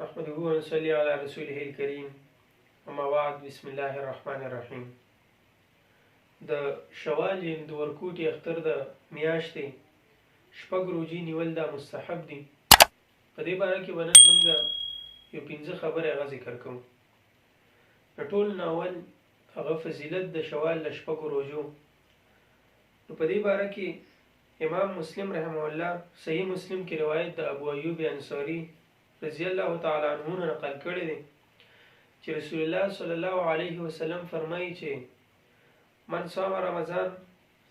نحمده ونصلي على رسوله الكريم اما بعد. بسم الله الرحمن الرحیم. د شوال د ورکوټي اختر د میاشتې شپږ روزې نیول دا مستحب دي. په دې باره کې به نن موږ یو 15 خبرې هغه ذکر کوو. د ټول نه اول هغه فضیلت د شوال د شپږو روزو. نو په دې باره کې امام مسلم رحمه الله صحیح مسلم کې روایت د ابو ایوب انصاری رضی الله تعالی عنہ نقل کړی دی چې رسول الله صلی الله علیه وسلم فرمایي چې من صام رمضان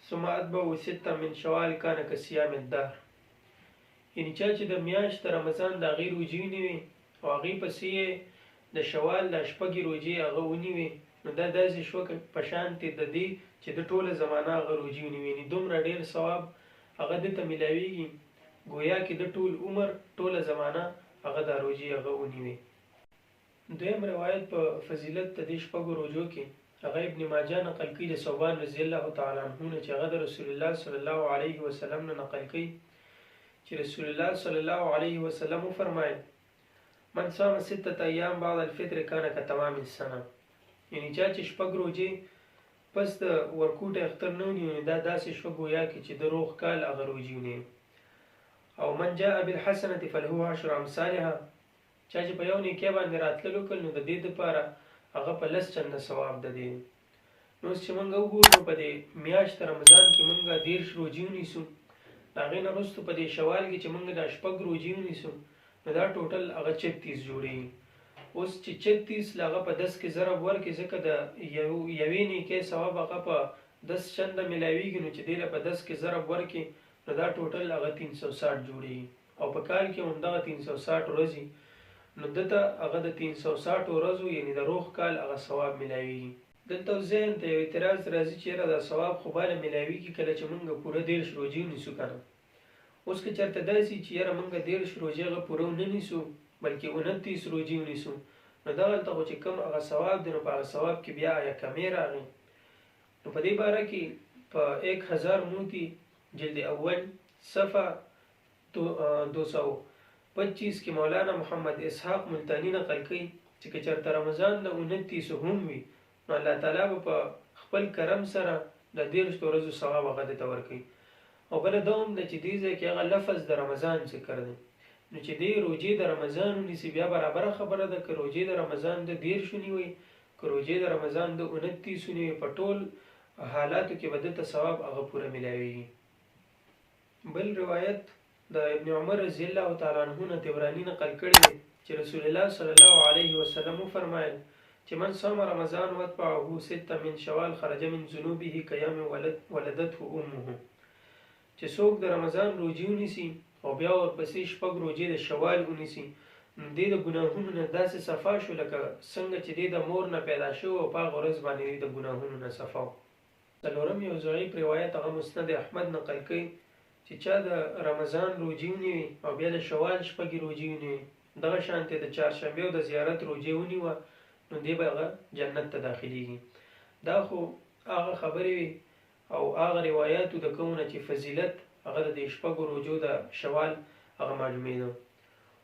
ثم اتبعه سته من شوال کان کصیام الدهر. یعنی چې د میاشت رمضان د هغې روزې ونیوي او هغې پسې د شوال د شپږې روزې هغه ونیوي، نو دا داسې شوه په شانتې د دې چې د ټوله زمانه هغه روزې ونیوي. یعنې دومره ډېر ثواب هغه دته میلاویږي ګویا کې د ټول عمر ټوله زمانه هغه دا روزې هغه ونیوي. دویم روایت په فضیلت د دې شپږو روزو کې هغه ابن ماجه نقل کوي د ثوبان رضی الله تعالی عنه نه چې هغه د رسول الله صلی الله علیه وسلم نه نقل کوي چې رسول الله صلی الله علیه وسلم وفرمایل من صام 6 ایام بعد الفطر کان کتمام السنه. یعنی چې شپږ روزې پس د ورکوټ اختر نه ونیو دا داسې شوه ګویا کې چې د روغ کال هغه روزې ونیوي. او من جاء بالحسنه فله 10 امثالها، چې په یو نیکۍ باندې راتللو کړ نو د دې دپاره هغه په 10 چنده ثواب د دی. نو اوس چې موږ وګورو په دې میاشت رمضان کې موږ 13 روزې ونیسو، د هغې نه وروسته په دې شوال کې چې موږ دا شپږ روزې ونیسو نو دا ټوټل هغه 36 جوړېږي. اوس چې 36 هغه په 10 کې ضرب ورکړي ځکه د یوې نیکۍ ثواب هغه په 10 چنده میلاویږي، نو چې دې له په 10 کې ضرب ورکړي نو دا ټوټل هغه 360 جوړېږي. او په کال کې همدغه 360 ورځې نو دته هغه د 360 ورځو یعنې د روغ کال هغه ثواب میلاویږي. دلته ذهن ته یو اعتراض راځي چې یاره دا ثواب خو باله میلاویږي کله چې موږ پوره 13 روزې ونیسو که نه. اوس که چېرته داسې چې یاره موږ 13 روزې هغه پوره ونه نیسو بلکې 29 روزې ونیسو نو دغلته خو چې کوم هغه ثواب دی نو په هغه ثواب کې بیا یا کمې راغی. نو په دې باره کې په 1000 موتی جلد اول صفحه 225 کې مولانا محمد اسحاق ملتانی نقل کوي چې که چېرته رمضان د 29 هم وي نو الله تعالی به په خپل کرم سره د 13 ورځو ثواب هغه دته ورکوي. او بله دا هم ده چې دې ځای کې هغه لفظ د رمضان ذکر دی، نو چې دې روزې د رمضان ونیسي بیا برابره خبره ده که روزې د رمضان د 13 ونیوي که روزې د رمضان د 29 ونیوي، په ټول حالاتو کې به دته ثواب هغه پوره میلاویږي. بل روایت د ابن عمر رضی الله تعالی عنه نه طبراني نقل کړی دی چې رسول الله صلی الله علیه وسلم وفرمایل چې من صام رمضان واتبعه 6 من شوال خرج من ذنوبه کیوم ولدته امه. چې څوک د رمضان روزې ونیسي او بیا ورپسې شپږ روزې د شوال ونیسي نو دې د ګناهونو نه داسې صفا شو لکه څنګه چې دې د مور نه پیدا شو او په هغه ورځ باندې د ګناهونو نه صفا و. څلورم یو ضعیف روایت هغه مسند احمد نقل کوي چې چا د رمضان روزې ونیوي او بیا د شوال شپږې روزې ونیوي دغه شانتې د چهارشنبې او د زیارت روزې ونیوه نو دې به هغه جنت ته داخلیږي. دا خو هغه خبرې وي او هغه روایاتو د کومه چې فضیلت هغه د شپږو روزو د شوال هغه معلومېده.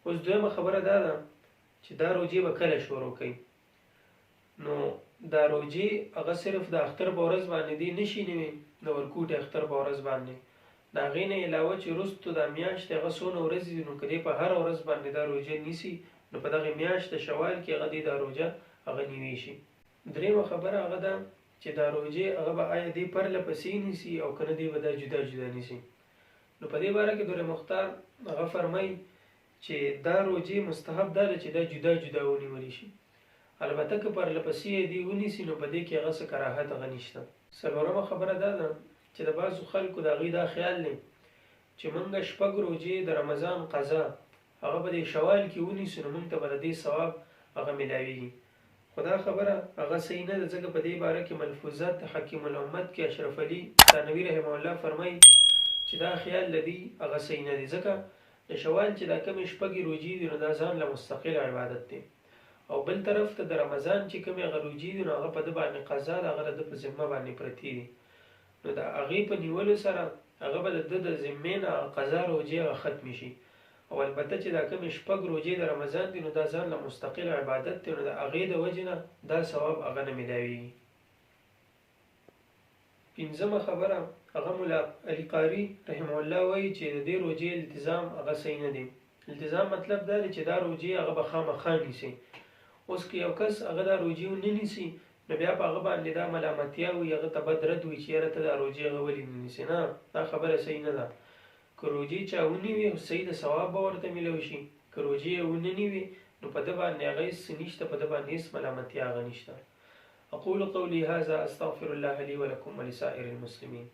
اوس دویمه خبره دا ده چې دا روزې به کله شروع کوي. نو دا روزې هغه صرف د اختر په ورځ باندې دې نشي نیوي د ورکوټ اختر په ورځ باندې، د هغې نه علاوه چې وروستو دا میاشت هغه څونه ورځې دي نو که دې په هره ورځ باندې دا روزه نیسي نو په دغې میاشت د شوال کې هغه دې دا روزه هغه نیوی شي. دریمه خبره هغه ده چې دا روزې هغه به آیا دې پرله پسې نیسي او که نه دې به دا جدا جدا نیسي. نو په دې باره کې دور مختار هغه فرمایي چې دا روزې مستحب دا ده چې دا جدا جدا ونیولی شي، البته که پرله پسې دې ونیسي نو په دې کې هغه څه کراهت هغه نشته. څلورمه خبره دا ده چې د بعضو خلکو د هغې دا خیال دی چې موږ شپږ روزې د رمضان قضا هغه به د شوال کې ونیسو نو موږ ته به د دې ثواب هغه میلاویږي. خو دا خبره هغه صحیح نه ده ځکه په دې باره کې ملفوظات د حکیم الامت کې اشرف علي ثانوي رحمه الله فرمایي چې دا خیال د دې هغه صحیح نه دی ځکه د شوال چې دا کمې شپږې روزې دي نو دا ځان له مستقل عبادت دی، او بل طرف ته د رمضان چې کمې هغه روزې دي نو هغه په ده باندې قضا د هغه د ده په ذمه باندې پرتې دي. نو د هغې په نیولو سره هغه به د ده د ذمې نه قضا روزې هغه ختمې شي او البته چې دا کوم شپږ روزې د رمضان دي نو دا ځان له مستقل عبادت دی، نو د هغې د وجې نه دا ثواب هغه نه میلاویږي. پنځمه خبره هغه ملا علي قاري رحمه الله وایي چې د دې روزې التزام هغه صحیح نه دی. التزام مطلب دا دی چې دا روزې هغه به خامخا نیسي. اوس که یو کس هغه دا روزې ونه نیسي نو بیا په هغه باندې دا ملامتیا وي، هغه ته بد رد وي چې یاره ته دا روزې هغه ولې نه نیسې. نه، دا خبره صحیح نه ده. که روزې چا ونیوي صحیح د ثواب به ورته میلو شي، که روزې یې ونه نیوي نو په ده باندې هغه هېڅ نشته، په ده باندې هېڅ ملامتیا هغه نشته. أقول قولي هذا أستغفر الله لي ولكم ولسائر المسلمين.